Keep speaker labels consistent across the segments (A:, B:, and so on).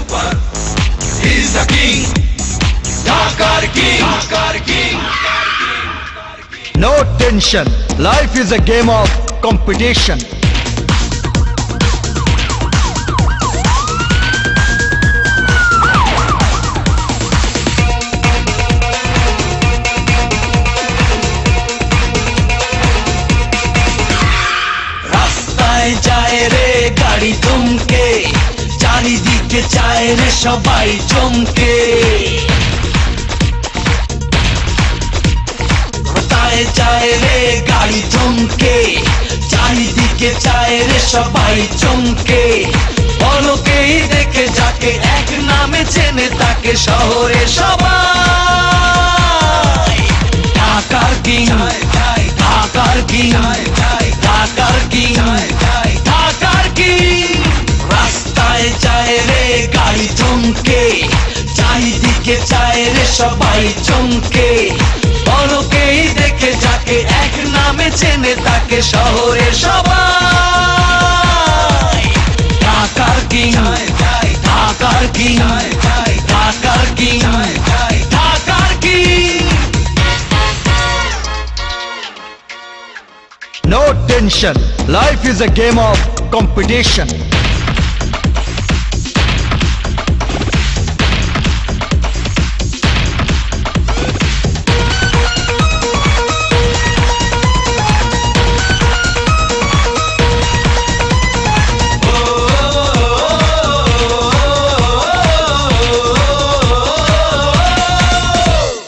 A: super. He's the king. Dhakar king. Dhakar king.
B: No tension. Life is a game of competition.
A: রাস্তায় যায় রে গাড়ি থমকে, চারিদিকে চায় রে সবাই চমকে। রাস্তায় যায় রে গাড়ি থমকে, চারিদিকে চায় রে সবাই চমকে। পলকেই দেখে যাকে এক নামে চেনে তাকে শহরে সবাই। ঢাকার কিং, ঢাকার কিং, ঢাকার কিং, ঢাকার কিং। রাস্তায় যায় রে গাড়ি থমকে, চারিদিকে চায় রে সবাই চমকে। পলকেই দেখে যাকে এক নামে চেনে তাকে শহরে সবাই। ঢাকার কিং, ঢাকার কিং, ঢাকার কিং, ঢাকার king.
B: No tension. Life is a game of competition.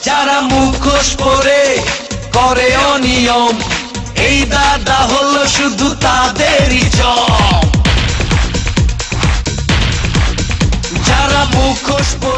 A: যারা মুখোশ পরে করে অনিয়ম, এই দাদা হলো শুধু তাদেরই জম। যারা মুখোশ পরে